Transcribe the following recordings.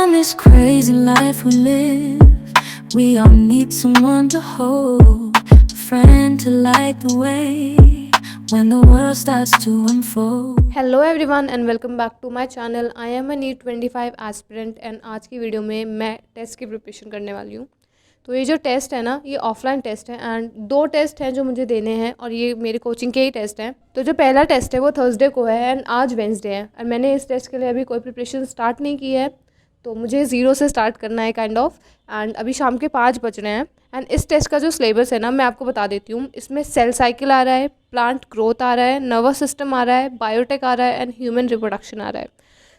In this crazy life we live, we all need someone to hold, a friend to light the way when the world starts to unfold. Hello everyone and welcome back to my channel. I am a NEET 25 aspirant and आज की video में मैं test की preparation करने वाली हूँ। तो ये जो टेस्ट है ना, ये ऑफलाइन टेस्ट है एंड 2 टेस्ट हैं जो मुझे देने हैं और ये मेरी कोचिंग के ही टेस्ट हैं। तो जो पहला टेस्ट है वो थर्सडे को है एंड आज वेंसडे है और मैंने इस टेस्ट के लिए अभी कोई प्रिपरेशन स्टार्ट नहीं की है, तो मुझे 0 से स्टार्ट करना है काइंड ऑफ। एंड अभी शाम के 5 बज रहे हैं एंड इस टेस्ट का जो सिलेबस है ना, मैं आपको बता देती हूँ। इसमें सेल साइकिल आ रहा है, प्लांट ग्रोथ आ रहा है, नर्वस सिस्टम आ रहा है, बायोटेक आ रहा है एंड ह्यूमन रिप्रोडक्शन आ रहा है।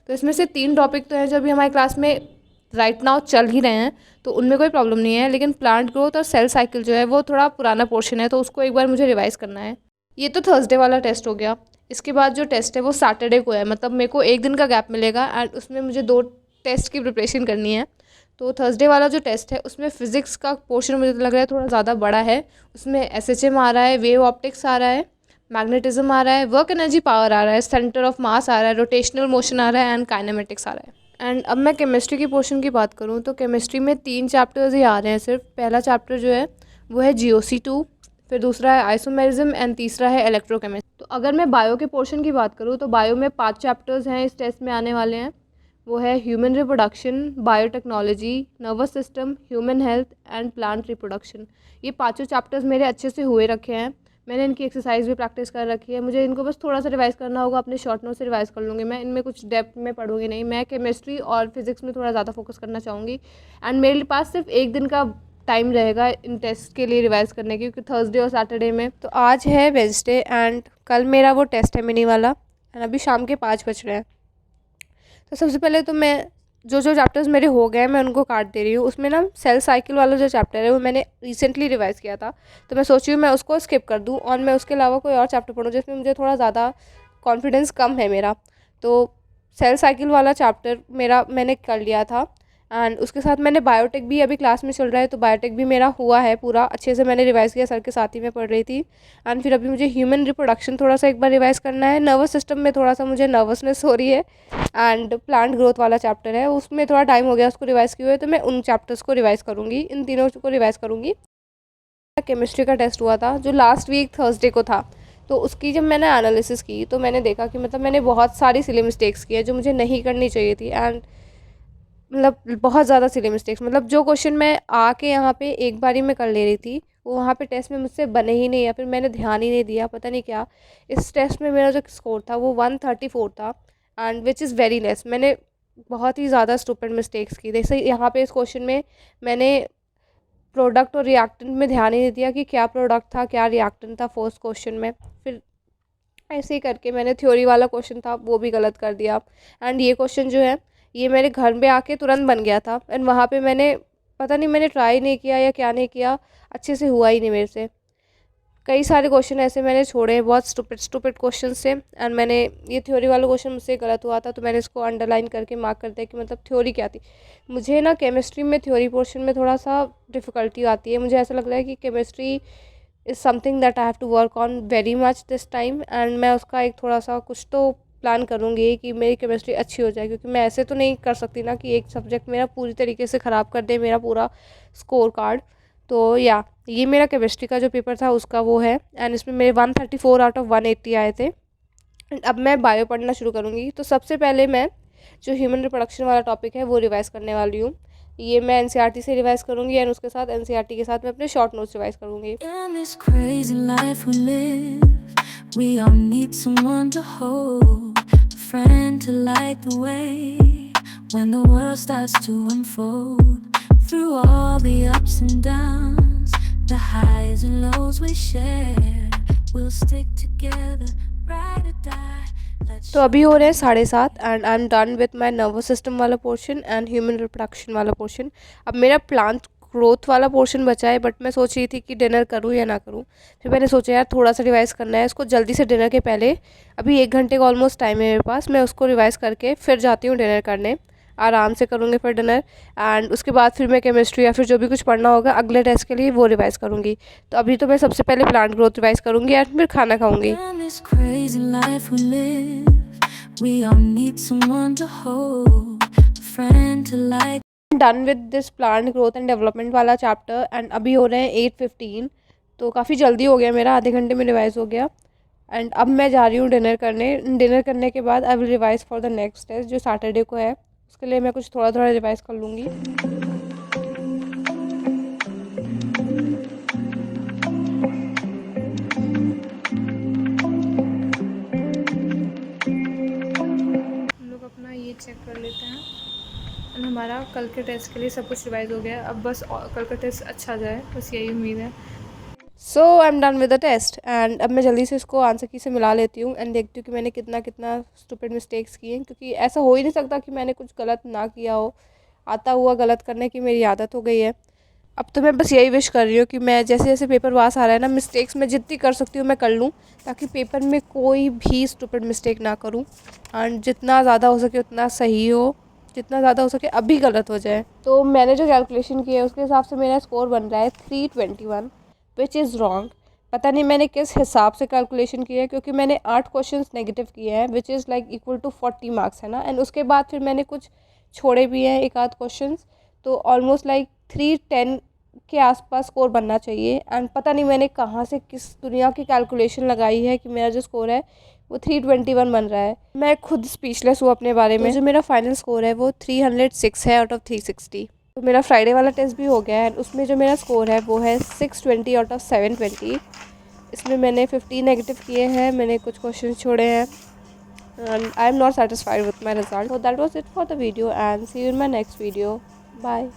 तो इसमें से 3 टॉपिक तो हैं जो अभी हमारी क्लास में राइट नाउ चल ही रहे हैं, तो उनमें कोई प्रॉब्लम नहीं है। लेकिन प्लांट ग्रोथ और सेल साइकिल जो है वो थोड़ा पुराना पोर्शन है, तो उसको एक बार मुझे रिवाइज़ करना है। ये तो थर्सडे वाला टेस्ट हो गया। इसके बाद जो टेस्ट है वो सैटरडे को है, मतलब मेरे को 1 दिन का गैप मिलेगा एंड उसमें मुझे 2 टेस्ट की प्रिपरेशन करनी है। तो थर्सडे वाला जो टेस्ट है उसमें फ़िज़िक्स का पोर्शन मुझे लग रहा है थोड़ा ज़्यादा बड़ा है। उसमें एसएचएम आ रहा है, वेव ऑप्टिक्स आ रहा है, मैग्नेटिज्म आ रहा है, वर्क एनर्जी पावर आ रहा है, सेंटर ऑफ मास आ रहा है, रोटेशनल मोशन आ रहा है एंड काइनेमेटिक्स आ रहा है। एंड अब मैं केमिस्ट्री की पोर्शन की बात करूँ तो केमिस्ट्री में 3 चैप्टर्स ही आ रहे हैं सिर्फ। पहला चैप्टर जो है वो है GOC2, फिर दूसरा है आइसोमेरिज्म एंड तीसरा है इलेक्ट्रोकेमिस्ट्री। तो अगर मैं बायो के पोर्शन की बात करूँ तो बायो में 5 चैप्टर्स हैं इस टेस्ट में आने वाले हैं। वो है human reproduction, biotechnology, nervous system, human health and plant reproduction. ये 5 चैप्टर्स मेरे अच्छे से हुए रखे हैं। मैंने इनकी एक्सरसाइज भी प्रैक्टिस कर रखी है। मुझे इनको बस थोड़ा सा रिवाइज़ करना होगा, अपने शॉर्ट नोट से रिवाइज़ कर लूँगी। मैं इनमें कुछ डेप्थ में पढ़ूँगी नहीं। मैं केमिस्ट्री और फिजिक्स में थोड़ा ज़्यादा फोकस करना चाहूँगी एंड मेरे पास सिर्फ 1 दिन का टाइम रहेगा इन टेस्ट के लिए रिवाइज़ करने की, क्योंकि थर्सडे और सैटरडे में। तो आज है वेंसडे एंड कल मेरा वो टेस्ट है मिनी वाला एंड अभी शाम के 5 बज रहे हैं। तो सबसे पहले तो मैं जो चैप्टर्स मेरे हो गए मैं उनको काट दे रही हूँ। उसमें ना सेल साइकिल वाला जो चैप्टर है वो मैंने रिसेंटली रिवाइज़ किया था, तो मैं सोच रही हूँ मैं उसको स्किप कर दूँ और मैं उसके अलावा कोई और चैप्टर पढ़ूँ जिसमें मुझे थोड़ा ज़्यादा कॉन्फिडेंस कम है मेरा। तो सेल साइकिल वाला चैप्टर मेरा मैंने कर लिया था एंड उसके साथ मैंने बायोटेक भी, अभी क्लास में चल रहा है तो बायोटेक भी मेरा हुआ है पूरा अच्छे से। मैंने रिवाइज़ किया, सर के साथ ही मैं पढ़ रही थी। एंड फिर अभी मुझे ह्यूमन रिप्रोडक्शन थोड़ा सा एक बार रिवाइज़ करना है। नर्वस सिस्टम में थोड़ा सा मुझे नर्वसनेस हो रही है एंड प्लांट ग्रोथ वाला चैप्टर है उसमें थोड़ा टाइम हो गया उसको रिवाइज़ किए हुए, तो मैं उन चैप्टर्स को रिवाइज़ करूँगी, इन तीनों को रिवाइज़ करूँगी। केमिस्ट्री का टेस्ट हुआ था जो लास्ट वीक थर्सडे को था, तो उसकी जब मैंने एनालिसिस की तो मैंने देखा कि मतलब मैंने बहुत सारी सिली मिस्टेक्स की है जो मुझे नहीं करनी चाहिए थी। एंड मतलब बहुत ज़्यादा सिली मिस्टेक्स, मतलब जो क्वेश्चन मैं आके यहाँ पे एक बारी में कर ले रही थी वो वहाँ पे टेस्ट में मुझसे बने ही नहीं, या फिर मैंने ध्यान ही नहीं दिया, पता नहीं क्या। इस टेस्ट में मेरा जो स्कोर था वो 134 था and which is very less. मैंने बहुत ही ज़्यादा स्टूपिड मिस्टेक्स की। जैसे यहाँ पे इस क्वेश्चन में मैंने प्रोडक्ट और रिएक्टेंट में ध्यान ही नहीं दिया कि क्या प्रोडक्ट था क्या रिएक्टेंट था फर्स्ट क्वेश्चन में। फिर ऐसे ही करके मैंने थ्योरी वाला क्वेश्चन था वो भी गलत कर दिया। एंड ये क्वेश्चन जो है ये मेरे घर में आके तुरंत बन गया था एंड वहाँ पे मैंने पता नहीं मैंने ट्राई नहीं किया या क्या नहीं किया, अच्छे से हुआ ही नहीं मेरे से। कई सारे क्वेश्चन ऐसे मैंने छोड़े हैं, बहुत स्टूपिड क्वेश्चन से। एंड मैंने ये थ्योरी वाला क्वेश्चन मुझसे गलत हुआ था तो मैंने इसको अंडरलाइन करके मार्क कर दिया कि मतलब थ्योरी क्या थी। मुझे ना केमिस्ट्री में थ्योरी पोर्शन में थोड़ा सा डिफ़िकल्टी आती है। मुझे ऐसा लग रहा है कि chemistry is something that I have to work on very much this time and मैं उसका एक थोड़ा सा कुछ तो प्लान करूँगी कि मेरी केमिस्ट्री अच्छी हो जाए, क्योंकि मैं ऐसे तो नहीं कर सकती ना कि एक सब्जेक्ट मेरा पूरी तरीके से ख़राब कर दे मेरा पूरा स्कोर कार्ड। तो या ये मेरा केमिस्ट्री का जो पेपर था उसका वो है एंड इसमें मेरे 134 आउट ऑफ 180 आए थे। अब मैं बायो पढ़ना शुरू करूँगी। तो सबसे पहले मैं जो ह्यूमन रिप्रोडक्शन वाला टॉपिक है वो रिवाइज़ करने वाली हूँ। ये मैं एनसीईआरटी से रिवाइज़ करूँगी एंड उसके साथ एनसीईआरटी के साथ मैं अपने शॉर्ट नोट्स रिवाइज़ करूँगी। In this crazy life we live, we all need someone to hold, a friend to light the way when the world starts to unfold. Through all the ups and downs, the highs and lows we share, we'll stick together, ride or die. Let's तो अभी हो रहे हैं 7:30 and I am done with my nervous system वाला portion and human reproduction वाला portion. अब मेरा plant growth वाला पोर्शन बचा है, बट मैं सोच रही थी कि डिनर करूँ या ना करूँ। फिर मैंने सोचा यार थोड़ा सा रिवाइज़ करना है इसको जल्दी से डिनर के पहले। अभी 1 घंटे का ऑलमोस्ट टाइम है मेरे पास, मैं उसको रिवाइज़ करके फिर जाती हूँ डिनर करने। आराम से करूँगी फिर डिनर एंड उसके बाद फिर मैं केमिस्ट्री या फिर जो भी कुछ पढ़ना होगा अगले टेस्ट के लिए वो रिवाइज़ करूँगी। तो अभी तो मैं सबसे पहले प्लांट ग्रोथ रिवाइज़ करूँगी एंड फिर खाना खाऊँगी। In this crazy life we live, we all need someone to hold, a friend to like. Done with this plant growth and development वाला चैप्टर एंड अभी हो रहे हैं 8:15, तो काफ़ी जल्दी हो गया मेरा, आधे घंटे में रिवाइज़ हो गया। एंड अब मैं जा रही हूँ डिनर करने के बाद I will revise for the next test जो सैटरडे को है। उसके लिए मैं कुछ थोड़ा थोड़ा रिवाइज़ कर लूँगी। हम लोग अपना ये चेक कर लेते हैं एंड हमारा कल के टेस्ट के लिए सब कुछ रिवाइज़ हो गया। अब बस कल का टेस्ट अच्छा जाए, बस यही उम्मीद है। So I am done with the test and अब मैं जल्दी से इसको आंसर की से मिला लेती हूँ एंड देखती हूँ कि मैंने कितना कितना स्टूपिड मिस्टेक्स किए हैं, क्योंकि ऐसा हो ही नहीं सकता कि मैंने कुछ गलत ना किया हो। आता हुआ गलत करने की मेरी आदत हो गई है। अब तो मैं बस यही विश कर रही हूँ कि मैं जैसे जैसे पेपर पास आ रहा है ना, मिस्टेक्स मैं जितनी कर सकती हूँ मैं कर लूँ, ताकि पेपर में कोई भी स्टूपिड मिस्टेक ना करूँ एंड जितना ज़्यादा हो सके उतना सही हो, जितना ज़्यादा हो सके अभी गलत हो जाए। तो मैंने जो कैलकुलेशन की है उसके हिसाब से मेरा स्कोर बन रहा है 321, विच इज़ रॉन्ग। पता नहीं मैंने किस हिसाब से कैलकुलेशन की है, क्योंकि मैंने 8 क्वेश्चंस नेगेटिव किए हैं which is like equal to 40 marks है ना। एंड उसके बाद फिर मैंने कुछ छोड़े भी हैं, एक आध क्वेश्चंस, तो ऑलमोस्ट लाइक 310 के आसपास स्कोर बनना चाहिए। एंड पता नहीं मैंने कहाँ से किस दुनिया की कैलकुलेशन लगाई है कि मेरा जो स्कोर है वो 321 बन रहा है। मैं खुद स्पीचलेस हूँ अपने बारे में। जो मेरा फाइनल स्कोर है वो 306 है आउट ऑफ 360। तो मेरा फ्राइडे वाला टेस्ट भी हो गया है, उसमें जो मेरा स्कोर है वो है 620 आउट ऑफ 720। इसमें मैंने 15 नेगेटिव किए हैं, मैंने कुछ क्वेश्चन छोड़े हैं and I am not satisfied with my result. So that was it for the video and see you in my next video. Bye.